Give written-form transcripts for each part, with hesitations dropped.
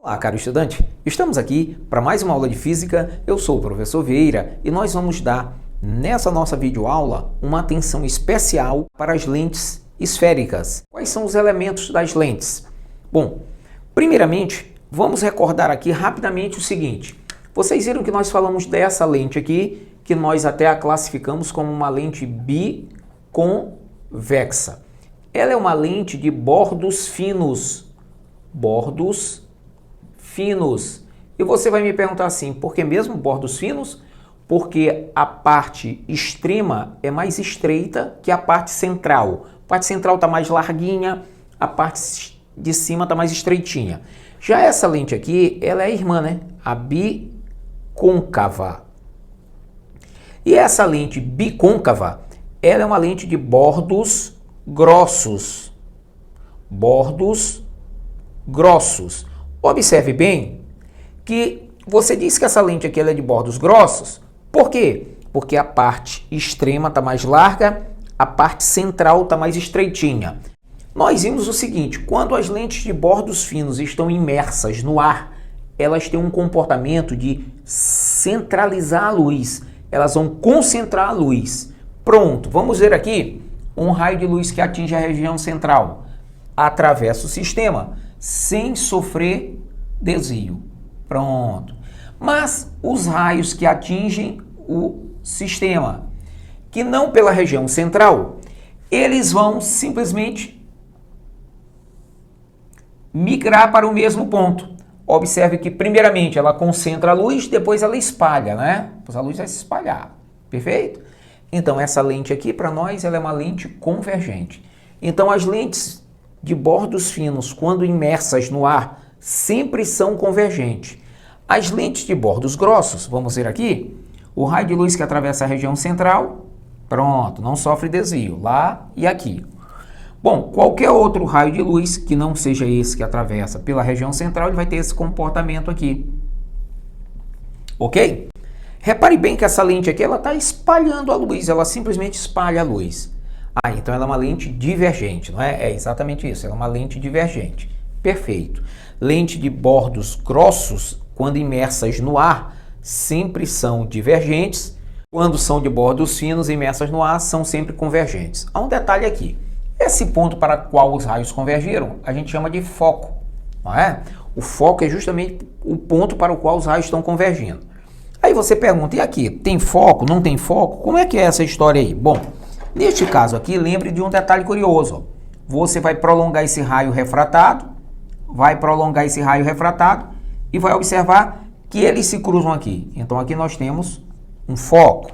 Olá, caro estudante! Estamos aqui para mais uma aula de física. Eu sou o professor Vieira e nós vamos dar, nessa nossa videoaula, uma atenção especial para as lentes esféricas. Quais são os elementos das lentes? Bom, primeiramente, vamos recordar aqui rapidamente o seguinte. Vocês viram que nós falamos dessa lente aqui, que nós até a classificamos como uma lente biconvexa. Ela é uma lente de bordos finos. Bordos finos. E você vai me perguntar assim, por que mesmo bordos finos? Porque a parte extrema é mais estreita que a parte central. A parte central está mais larguinha, a parte de cima está mais estreitinha. Já essa lente aqui, ela é irmã, né? A bicôncava. E essa lente bicôncava, ela é uma lente de bordos grossos. Bordos grossos. Observe bem que você disse que essa lente aqui ela é de bordos grossos. Por quê? Porque a parte extrema está mais larga, a parte central está mais estreitinha. Nós vimos o seguinte, quando as lentes de bordos finos estão imersas no ar, elas têm um comportamento de centralizar a luz. Elas vão concentrar a luz. Pronto, vamos ver aqui um raio de luz que atinge a região central. Atravessa o sistema sem sofrer desvio. Pronto. Mas os raios que atingem o sistema, que não pela região central, eles vão simplesmente migrar para o mesmo ponto. Observe que primeiramente ela concentra a luz, depois ela espalha, né? Depois a luz vai se espalhar. Perfeito? Então essa lente aqui para nós ela é uma lente convergente. Então as lentes de bordos finos, quando imersas no ar, sempre são convergentes. As lentes de bordos grossos, vamos ver aqui, o raio de luz que atravessa a região central, pronto, não sofre desvio, lá e aqui. Bom, qualquer outro raio de luz que não seja esse que atravessa pela região central, ele vai ter esse comportamento aqui. Ok? Repare bem que essa lente aqui, ela está espalhando a luz, ela simplesmente espalha a luz. Ah, então ela é uma lente divergente, não é? É exatamente isso, ela é uma lente divergente. Perfeito. Lente de bordos grossos, quando imersas no ar, sempre são divergentes. Quando são de bordos finos, imersas no ar, são sempre convergentes. Há um detalhe aqui. Esse ponto para o qual os raios convergiram, a gente chama de foco, não é? O foco é justamente o ponto para o qual os raios estão convergindo. Aí você pergunta, e aqui, tem foco, não tem foco? Como é que é essa história aí? Bom, neste caso aqui, lembre de um detalhe curioso. Você vai prolongar esse raio refratado, e vai observar que eles se cruzam aqui. Então aqui nós temos um foco.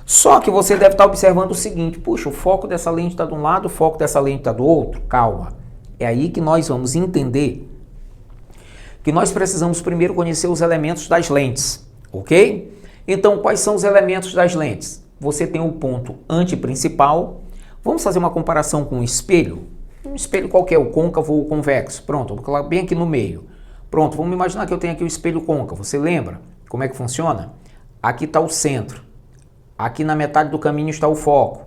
Só que você deve estar observando o seguinte, puxa, o foco dessa lente está de um lado, o foco dessa lente está do outro. Calma. É aí que nós vamos entender que nós precisamos primeiro conhecer os elementos das lentes, ok? Então, quais são os elementos das lentes? Você tem o ponto antiprincipal. Vamos fazer uma comparação com um espelho. Um espelho qualquer, o côncavo ou o convexo. Pronto, vou colocar bem aqui no meio. Pronto, vamos imaginar que eu tenho aqui o espelho côncavo. Você lembra como é que funciona? Aqui está o centro. Aqui na metade do caminho está o foco.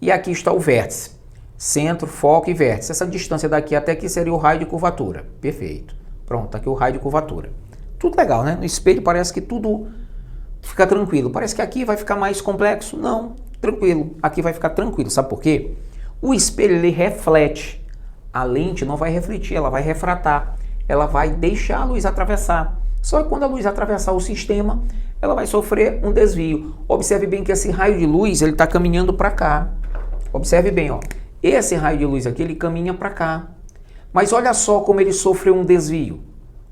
E aqui está o vértice. Centro, foco e vértice. Essa distância daqui até aqui seria o raio de curvatura. Perfeito. Pronto, está aqui o raio de curvatura. Tudo legal, né? No espelho parece que tudo fica tranquilo. Parece que aqui vai ficar mais complexo. Não, tranquilo. Aqui vai ficar tranquilo. Sabe por quê? O espelho, ele reflete. A lente não vai refletir, ela vai refratar. Ela vai deixar a luz atravessar. Só que quando a luz atravessar o sistema, ela vai sofrer um desvio. Observe bem que esse raio de luz, ele está caminhando para cá. Observe bem, ó. Esse raio de luz aqui, ele caminha para cá. Mas olha só como ele sofreu um desvio.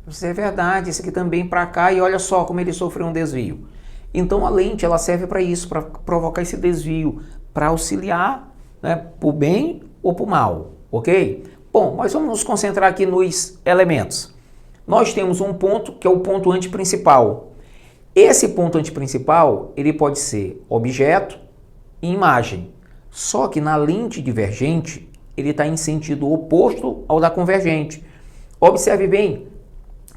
Isso é verdade, esse aqui também para cá, e olha só como ele sofreu um desvio. Então a lente, ela serve para isso, para provocar esse desvio, para auxiliar, né, para o bem ou para o mal, ok? Bom, mas vamos nos concentrar aqui nos elementos. Nós temos um ponto que é o ponto antiprincipal. Esse ponto antiprincipal, ele pode ser objeto e imagem. Só que na lente divergente, ele está em sentido oposto ao da convergente. Observe bem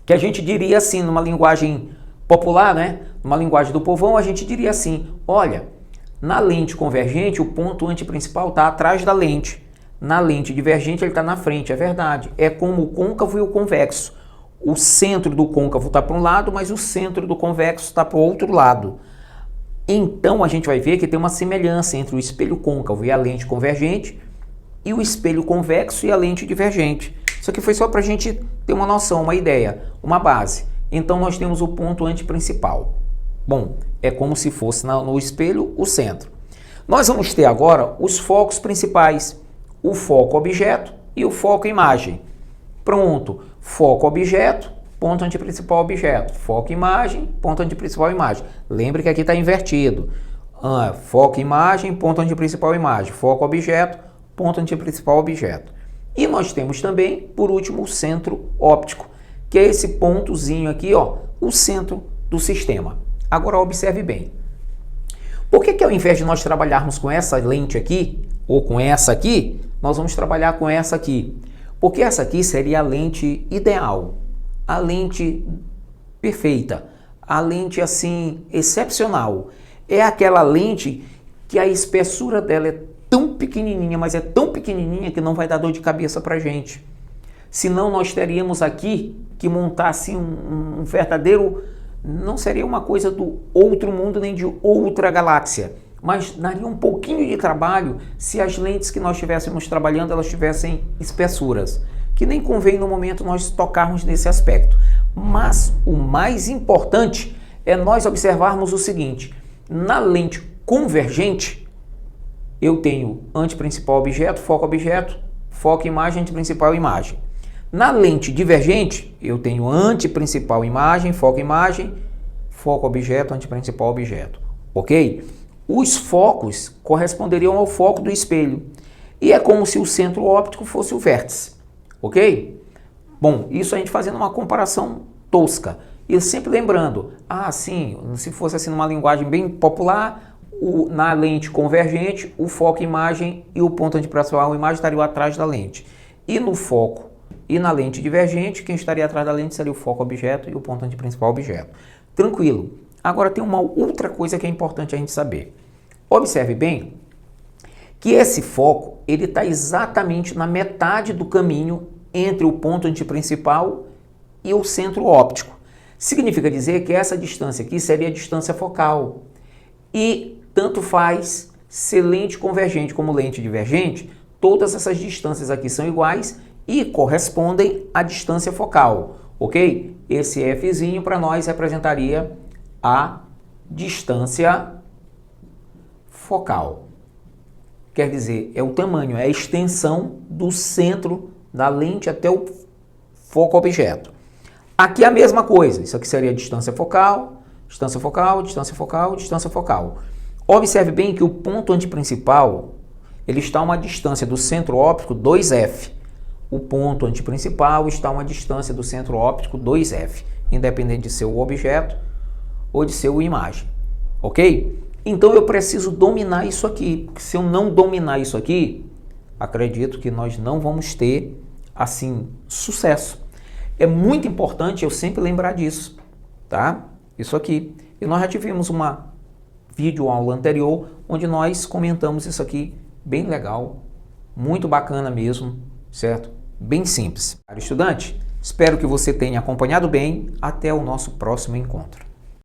que a gente diria assim, numa linguagem popular, né? Numa linguagem do povão, a gente diria assim, olha, na lente convergente, o ponto antiprincipal está atrás da lente. Na lente divergente, ele está na frente, é verdade. É como o côncavo e o convexo. o centro do côncavo está para um lado, mas o centro do convexo está para o outro lado. Então a gente vai ver que tem uma semelhança entre o espelho côncavo e a lente convergente e o espelho convexo e a lente divergente. Isso aqui foi só para a gente ter uma noção, uma ideia, uma base. Então nós temos o ponto antiprincipal. Bom, é como se fosse no espelho o centro. Nós vamos ter agora os focos principais, o foco objeto e o foco imagem. Pronto, foco objeto, ponto antiprincipal objeto, foco imagem, ponto antiprincipal imagem. Lembre que aqui está invertido. Foco imagem, ponto antiprincipal imagem, foco objeto, ponto antiprincipal objeto. E nós temos também, por último, o centro óptico, que é esse pontozinho aqui, ó, o centro do sistema. Agora observe bem. Por que ao invés de nós trabalharmos com essa lente aqui, ou com essa aqui, nós vamos trabalhar com essa aqui? Porque essa aqui seria a lente ideal, a lente perfeita, a lente assim excepcional. É aquela lente que a espessura dela é tão pequenininha, mas é tão pequenininha que não vai dar dor de cabeça para a gente. Senão nós teríamos aqui que montar assim um verdadeiro, não seria uma coisa do outro mundo nem de outra galáxia, mas daria um pouquinho de trabalho se as lentes que nós estivéssemos trabalhando, elas tivessem espessuras, que nem convém no momento nós tocarmos nesse aspecto. Mas o mais importante é nós observarmos o seguinte: na lente convergente, eu tenho antiprincipal objeto, foco imagem, antiprincipal imagem. Na lente divergente, eu tenho antiprincipal imagem, foco objeto, antiprincipal objeto. Ok? Os focos corresponderiam ao foco do espelho. E é como se o centro óptico fosse o vértice. Ok? Bom, isso a gente fazendo uma comparação tosca. E sempre lembrando, sim, se fosse assim numa linguagem bem popular, na lente convergente, o foco imagem e o ponto antiprincipal imagem estariam atrás da lente. E no foco e na lente divergente, quem estaria atrás da lente seria o foco objeto e o ponto antiprincipal objeto. Tranquilo. Agora tem uma outra coisa que é importante a gente saber. Observe bem que esse foco ele está exatamente na metade do caminho entre o ponto antiprincipal e o centro óptico. Significa dizer que essa distância aqui seria a distância focal. E tanto faz ser lente convergente como lente divergente, todas essas distâncias aqui são iguais e correspondem à distância focal, ok? Esse Fzinho para nós representaria a distância focal. Quer dizer, é o tamanho, é a extensão do centro da lente até o foco objeto. Aqui é a mesma coisa, isso aqui seria a distância focal, distância focal, distância focal, distância focal. Observe bem que o ponto antiprincipal, ele está a uma distância do centro óptico 2F. O ponto antiprincipal está a uma distância do centro óptico 2F, independente de ser o objeto ou de ser a imagem, ok? Então eu preciso dominar isso aqui, porque se eu não dominar isso aqui, acredito que nós não vamos ter, assim, sucesso. É muito importante eu sempre lembrar disso, tá? Isso aqui. E nós já tivemos uma videoaula anterior, onde nós comentamos isso aqui, bem legal, muito bacana mesmo, certo? Bem simples. Caro estudante, espero que você tenha acompanhado bem. Até o nosso próximo encontro.